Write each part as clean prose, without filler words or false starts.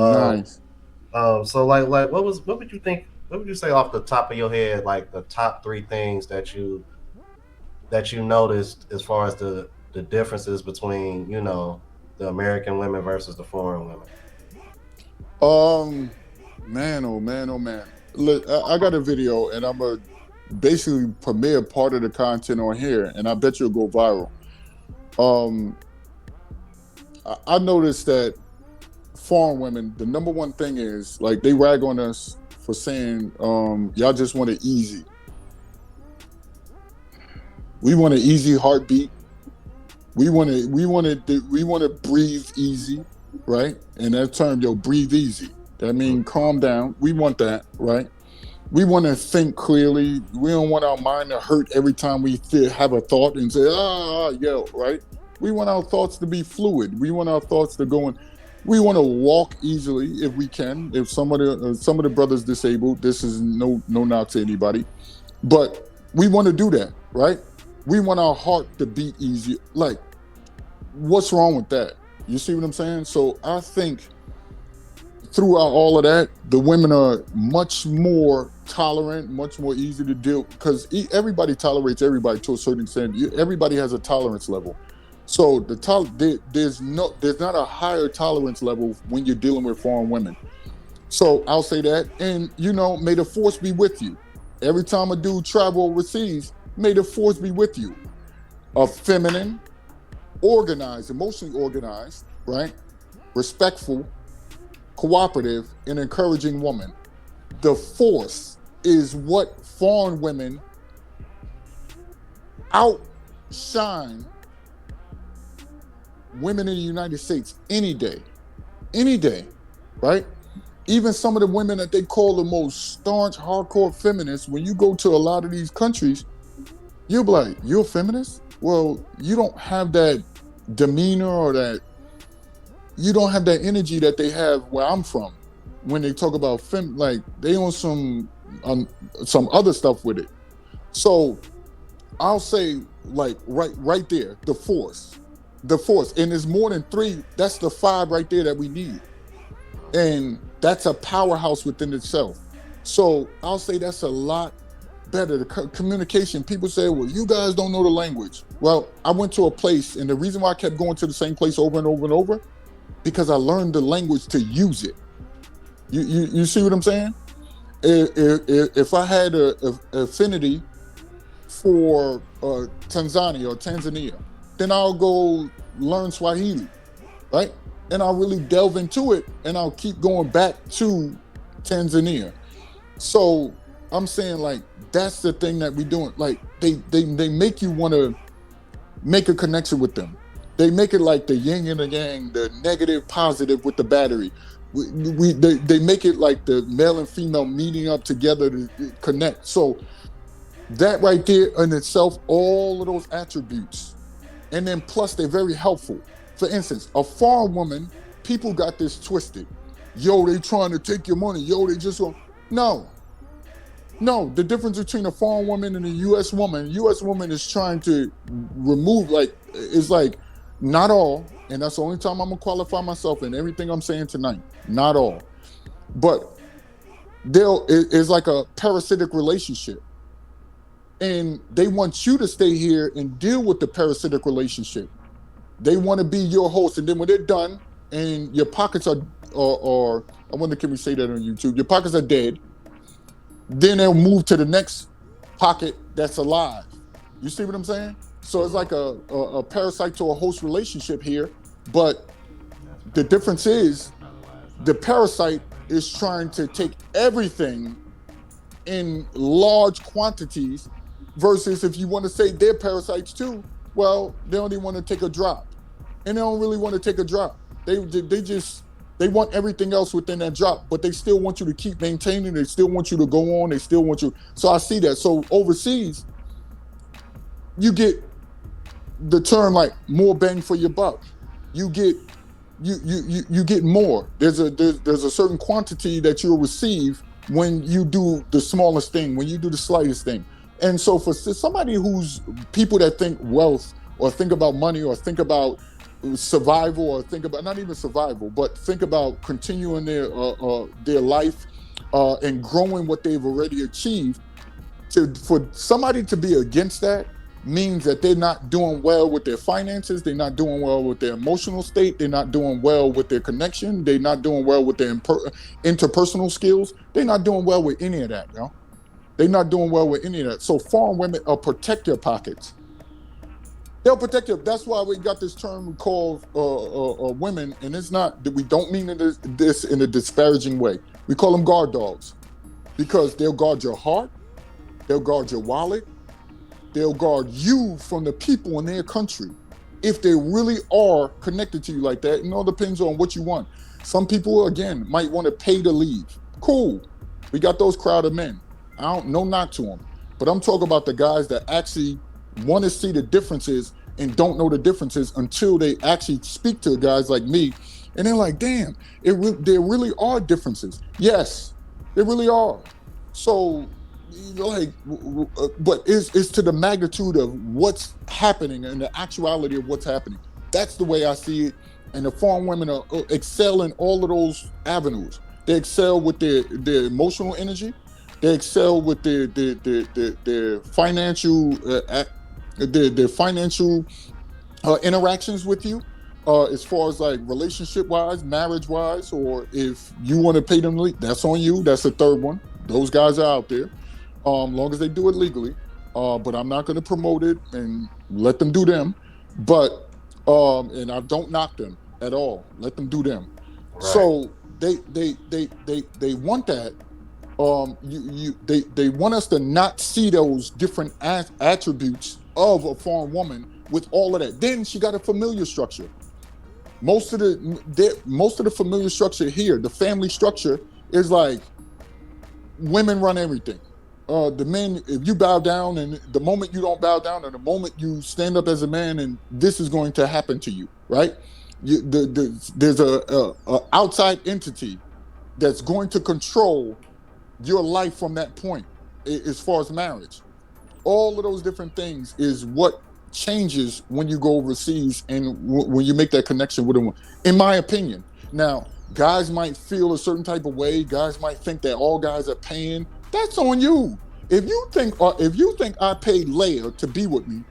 Nice. So what would you think? What would you say off the top of your head? Like the top three things that you noticed as far as the differences between the American women versus the foreign women. Um, man, oh man, oh man. Look, I got a video, and I'm a basically premiere part of the content on here, and I bet you'll go viral. Um, I noticed that foreign women, the number one thing is like they rag on us for saying, y'all just want it easy. We want an easy heartbeat. We want to breathe easy, right? And that term, yo, breathe easy. That means calm down. We want that, right? We want to think clearly. We don't want our mind to hurt every time we have a thought and say, yo, right? We want our thoughts to be fluid. We want our thoughts to go in. We want to walk easily if we can. If some of the brothers disabled, this is no knock to anybody, but we want to do that, right? We want our heart to beat easy. Like, what's wrong with that? You see what I'm saying? So I think throughout all of that, the women are much more tolerant, much more easy to deal because everybody tolerates everybody to a certain extent. Everybody has a tolerance level. So there's not a higher tolerance level when you're dealing with foreign women. So I'll say that, and may the force be with you. Every time a dude travel overseas, may the force be with you. A feminine, organized, emotionally organized, right? Respectful, cooperative, and encouraging woman. The force is what foreign women outshine women in the United States any day, right? Even some of the women that they call the most staunch, hardcore feminists, when you go to a lot of these countries, you'll be like, you're a feminist? Well, you don't have that demeanor or you don't have that energy that they have where I'm from. When they talk about like they on some other stuff with it. So I'll say like right there, the force, and there's more than three. That's the five right there that we need, and that's a powerhouse within itself. So I'll say that's a lot better. The communication. People say, well, you guys don't know the language. Well, I went to a place, and the reason why I kept going to the same place over and over and over, because I learned the language to use it. You see what I'm saying? If I had a affinity for Tanzania, then I'll go learn Swahili, right? And I'll really delve into it, and I'll keep going back to Tanzania. So I'm saying, like, that's the thing that we're doing. Like, they make you want to make a connection with them. They make it like the yin and the yang, the negative, positive with the battery. They make it like the male and female meeting up together to connect. So that right there in itself, all of those attributes. And then plus they're very helpful. For instance, a foreign woman, people got this twisted. Yo, they trying to take your money. Yo, they just want. No. No, the difference between a foreign woman and a U.S. woman is trying to remove, like, it's like, not all, and that's the only time I'm going to qualify myself in everything I'm saying tonight. Not all. But it's like a parasitic relationship. And they want you to stay here and deal with the parasitic relationship. They want to be your host, and then when they're done and your pockets are I wonder, can we say that on YouTube? Your pockets are dead. Then they'll move to the next pocket that's alive. You see what I'm saying? So it's like a parasite to a host relationship here, but the difference is the parasite is trying to take everything in large quantities versus if you want to say they're parasites too, well, they only want to take a drop. And they don't really want to take a drop. They want everything else within that drop, but they still want you to keep maintaining. They still want you to go on. They still want you. So I see that. So overseas, you get the term like more bang for your buck. You get you get more. There's a certain quantity that you'll receive when you do the smallest thing, when you do the slightest thing. And so for somebody who's people that think wealth or think about money or think about survival, or think about, not even survival, but think about continuing their life and growing what they've already achieved. For somebody to be against that means that they're not doing well with their finances, they're not doing well with their emotional state, they're not doing well with their connection, they're not doing well with their interpersonal skills, they're not doing well with any of that, you know. They're not doing well with any of that. So foreign women protect your pockets. They'll protect you. That's why we got this term called women, and it's not that we don't mean this in a disparaging way. We call them guard dogs because they'll guard your heart, they'll guard your wallet, they'll guard you from the people in their country. If they really are connected to you like that, it all depends on what you want. Some people, again, might want to pay to leave. Cool. We got those crowd of men. I don't, no knock to them. But I'm talking about the guys that actually want to see the differences and don't know the differences until they actually speak to guys like me. And they're like, damn, there really are differences. Yes, there really are. So, like, but it's to the magnitude of what's happening and the actuality of what's happening. That's the way I see it. And the foreign women excel in all of those avenues. They excel with their emotional energy. They excel with their financial their financial interactions with you, as far as like relationship wise, marriage wise, or if you want to pay them, that's on you. That's the third one. Those guys are out there, long as they do it legally. But I'm not going to promote it and let them do them. But and I don't knock them at all. Let them do them. Right. So they want that. They want us to not see those different attributes of a foreign woman with all of that. Then she got a familiar structure. Most of the familiar structure here, the family structure, is like women run everything. The men, if you bow down, and the moment you don't bow down, and the moment you stand up as a man, and this is going to happen to you, right? There's a outside entity that's going to control your life from that point, as far as marriage. All of those different things is what changes when you go overseas and when you make that connection with them, in my opinion. Now, guys might feel a certain type of way. Guys might think that all guys are paying. That's on you. If you think I paid Leia to be with me,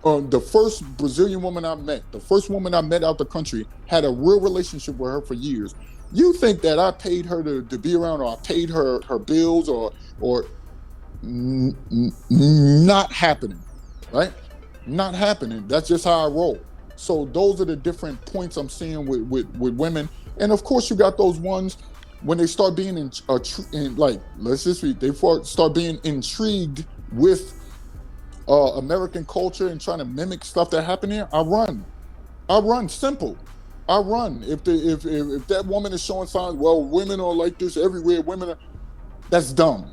the first Brazilian woman I met, the first woman I met out the country, had a real relationship with her for years. You think that I paid her to be around, or I paid her bills, or not happening, right? Not happening. That's just how I roll. So those are the different points I'm seeing with women. And of course, you got those ones when they start being in like, let's just read, they start being intrigued with American culture and trying to mimic stuff that happened here. I run. Simple. I run. If that woman is showing signs, well, women are like this everywhere. That's dumb.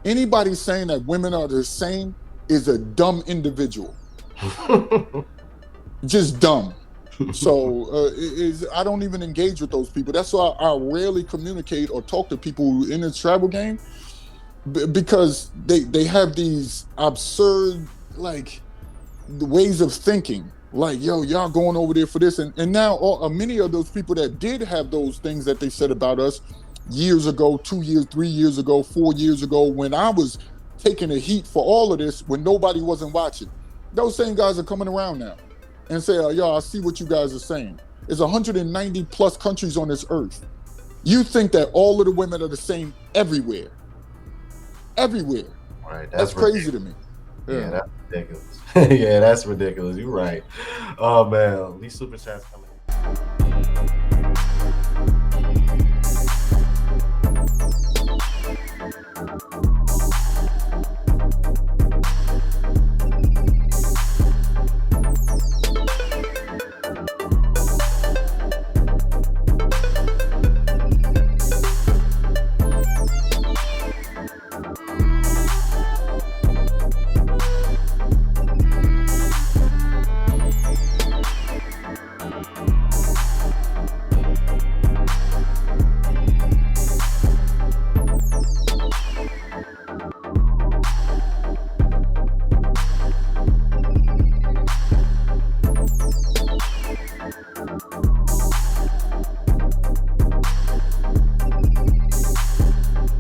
Anybody saying that women are the same is a dumb individual. Just dumb. So I don't even engage with those people. That's why I rarely communicate or talk to people in the travel game, because they have these absurd, like, ways of thinking. Like, yo, y'all going over there for this, and now many of those people that did have those things that they said about us years ago, 2 years, 3 years ago, 4 years ago, when I was taking the heat for all of this, when nobody wasn't watching, those same guys are coming around now and say, yo, I see what you guys are saying. There's 190 plus countries on this earth. You think that all of the women are the same everywhere. Right. That's crazy to me. Yeah, that's ridiculous. Yeah, that's ridiculous. You're right. Oh man, these super chats coming in.